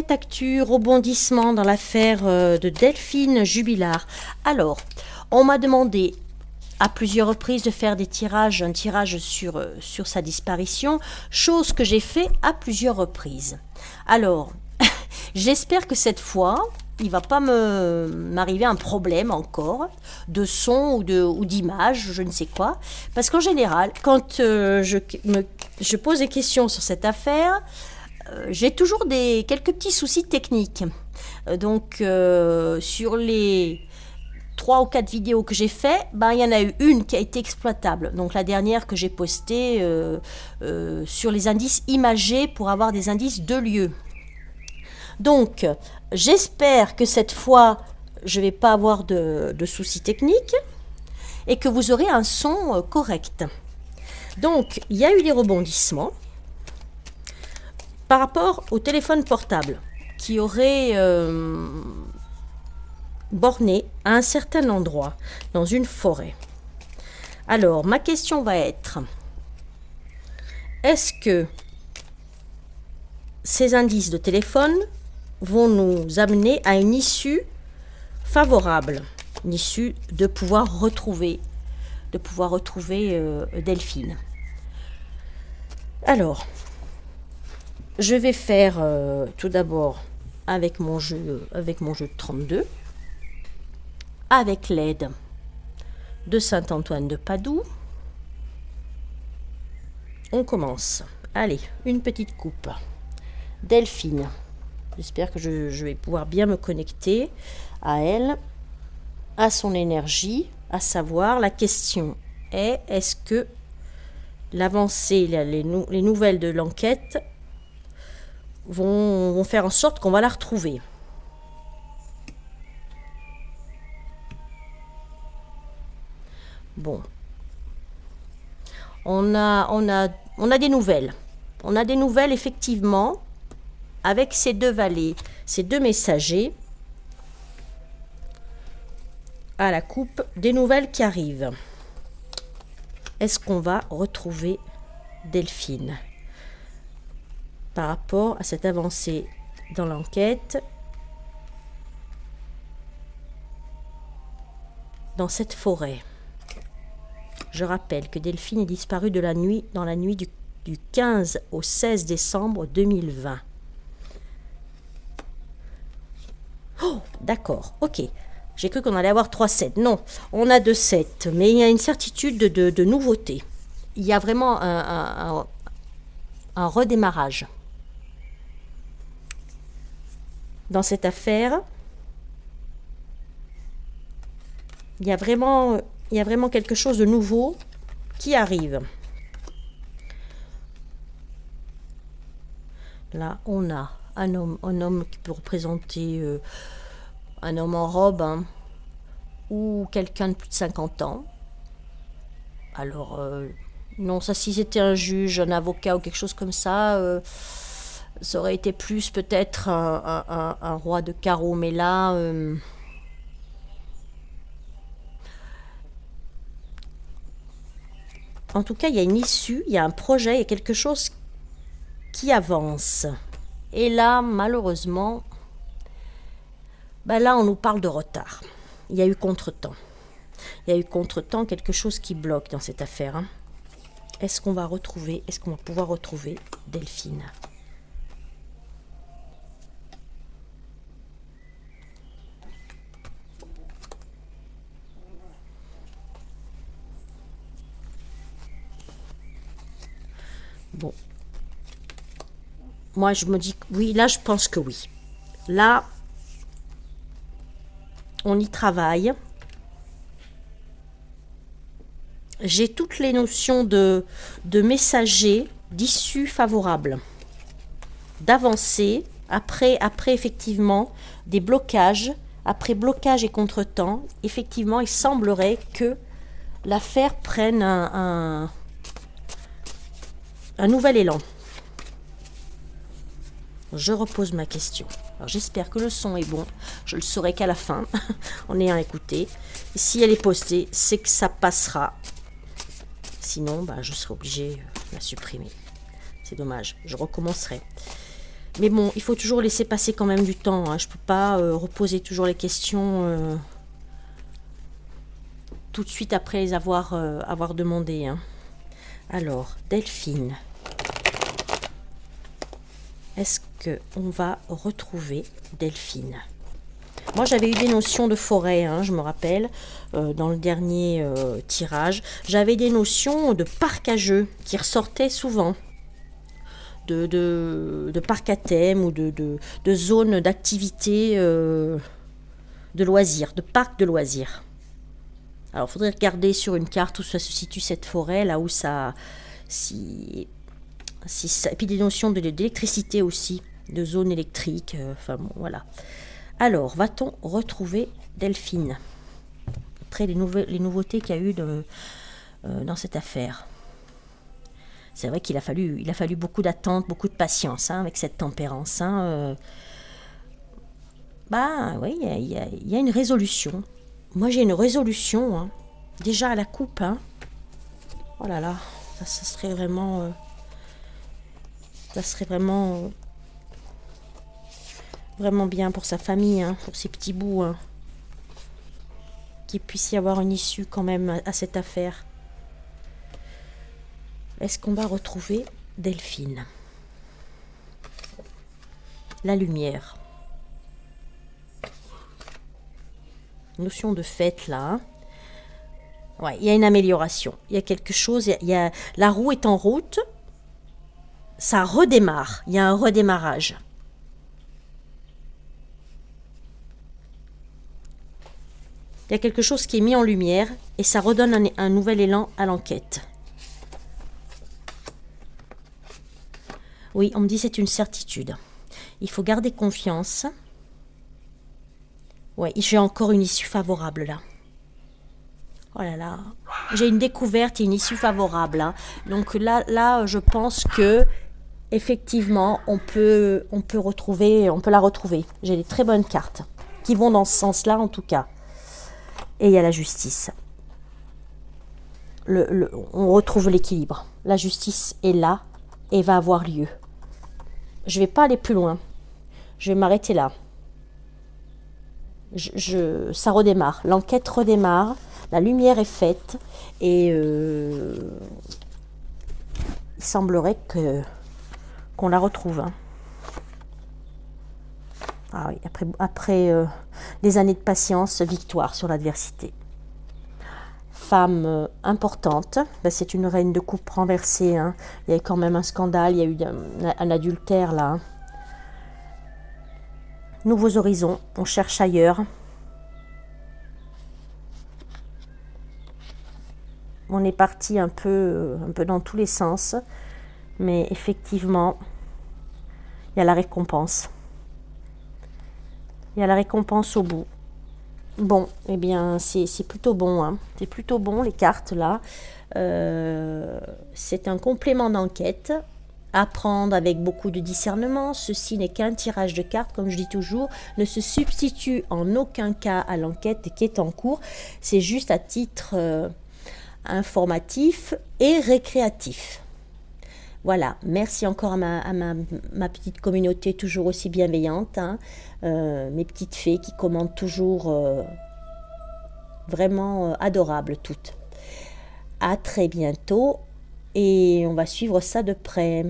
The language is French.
Enquête actu, rebondissement dans l'affaire de Delphine Jubilard. Alors, on m'a demandé à plusieurs reprises de faire un tirage sur sa disparition, chose que j'ai fait à plusieurs reprises. Alors, j'espère que cette fois, il ne va pas m'arriver un problème encore de son ou d'image, je ne sais quoi. Parce qu'en général, quand je pose des questions sur cette affaire, j'ai toujours quelques petits soucis techniques. Donc, sur les 3 ou 4 vidéos que j'ai fait, il y en a eu une qui a été exploitable. Donc la dernière que j'ai postée sur les indices imagés pour avoir des indices de lieu. Donc j'espère que cette fois je ne vais pas avoir de soucis techniques et que vous aurez un son correct. Donc il y a eu des rebondissements par rapport au téléphone portable qui aurait borné à un certain endroit, dans une forêt. Alors, ma question va être, est-ce que ces indices de téléphone vont nous amener à une issue favorable, une issue de pouvoir retrouver Delphine? Alors, je vais faire tout d'abord avec mon jeu de 32, avec l'aide de Saint-Antoine de Padoue. On commence. Allez, une petite coupe. Delphine. J'espère que je vais pouvoir bien me connecter à elle, à son énergie, à savoir, la question est, est-ce que l'avancée, les nouvelles de l'enquête vont faire en sorte qu'on va la retrouver? Bon, on a des nouvelles. On a des nouvelles effectivement avec ces deux valets, ces deux messagers à la coupe, des nouvelles qui arrivent. Est-ce qu'on va retrouver Delphine par rapport à cette avancée dans l'enquête, dans cette forêt? Je rappelle que Delphine est disparue dans la nuit du 15 au 16 décembre 2020. Oh, d'accord, ok. J'ai cru qu'on allait avoir 3 sets. Non, on a 2 sets, mais il y a une certitude de nouveauté. Il y a vraiment un redémarrage dans cette affaire. Il y a vraiment quelque chose de nouveau qui arrive. Là, on a un homme qui peut représenter un homme en robe, ou quelqu'un de plus de 50 ans. Alors, non, ça, si c'était un juge, un avocat ou quelque chose comme ça, ça aurait été plus peut-être un roi de carreau, mais là... En tout cas, il y a une issue, il y a un projet, il y a quelque chose qui avance. Et là, malheureusement, là, on nous parle de retard. Il y a eu contretemps. Il y a eu contretemps, quelque chose qui bloque dans cette affaire. Est-ce qu'on va pouvoir retrouver Delphine ? Bon. Moi, je me dis oui, là, je pense que oui. Là, on y travaille. J'ai toutes les notions de messager, d'issue favorable, d'avancée, après effectivement des blocages, après blocage et contretemps, effectivement il semblerait que l'affaire prenne un nouvel élan. Je repose ma question. Alors j'espère que le son est bon. Je le saurai qu'à la fin, en ayant écouté. Et si elle est postée, c'est que ça passera. Sinon, je serai obligée de la supprimer. C'est dommage. Je recommencerai. Mais bon, il faut toujours laisser passer quand même du temps, hein. Je peux pas reposer toujours les questions tout de suite après les avoir demandées, hein. Alors, Delphine, est-ce qu'on va retrouver Delphine? Moi, j'avais eu des notions de forêt, hein, je me rappelle, dans le dernier tirage. J'avais des notions de parc à jeux qui ressortaient souvent. De parc à thème ou de zones d'activité de loisirs, de parcs de loisirs. Alors, il faudrait regarder sur une carte où ça se situe cette forêt, là où ça... et puis des notions d'électricité aussi, de zones électriques, enfin bon, voilà. Alors, va-t-on retrouver Delphine après les nouveautés qu'il y a eu dans cette affaire? C'est vrai qu'il a fallu beaucoup d'attente, beaucoup de patience, hein, avec cette tempérance, hein. Bah oui, il y a une résolution. Moi, j'ai une résolution, hein, déjà à la coupe, hein. Oh là là, ça serait vraiment... vraiment bien pour sa famille, hein, pour ses petits bouts, hein, qu'il puisse y avoir une issue quand même à cette affaire. Est-ce qu'on va retrouver Delphine? La lumière. Notion de fête là, hein. Ouais, il y a une amélioration. Il y a quelque chose, la roue est en route. Ça redémarre. Il y a un redémarrage. Il y a quelque chose qui est mis en lumière et ça redonne un nouvel élan à l'enquête. Oui, on me dit c'est une certitude. Il faut garder confiance. Ouais, j'ai encore une issue favorable là. Oh là là, j'ai une découverte et une issue favorable, hein. Donc là, je pense que effectivement, on peut la retrouver. J'ai des très bonnes cartes qui vont dans ce sens-là en tout cas. Et il y a la justice. On retrouve l'équilibre. La justice est là et va avoir lieu. Je ne vais pas aller plus loin. Je vais m'arrêter là. Ça redémarre. L'enquête redémarre. La lumière est faite. Et il semblerait qu'on la retrouve, hein. Ah oui, après des années de patience, victoire sur l'adversité. Femme importante, ben, c'est une reine de coupe renversée, hein. Il y a quand même un scandale, il y a eu un adultère là, hein. Nouveaux horizons, on cherche ailleurs. On est parti un peu dans tous les sens, mais effectivement, il y a la récompense. Il y a la récompense au bout. Bon, eh bien, c'est plutôt bon, hein. C'est plutôt bon, les cartes, là. C'est un complément d'enquête. À prendre avec beaucoup de discernement. Ceci n'est qu'un tirage de cartes, comme je dis toujours. Ne se substitue en aucun cas à l'enquête qui est en cours. C'est juste à titre informatif et récréatif. Voilà, merci encore à ma petite communauté toujours aussi bienveillante, hein. Mes petites fées qui commentent toujours vraiment adorables toutes. À très bientôt et on va suivre ça de près.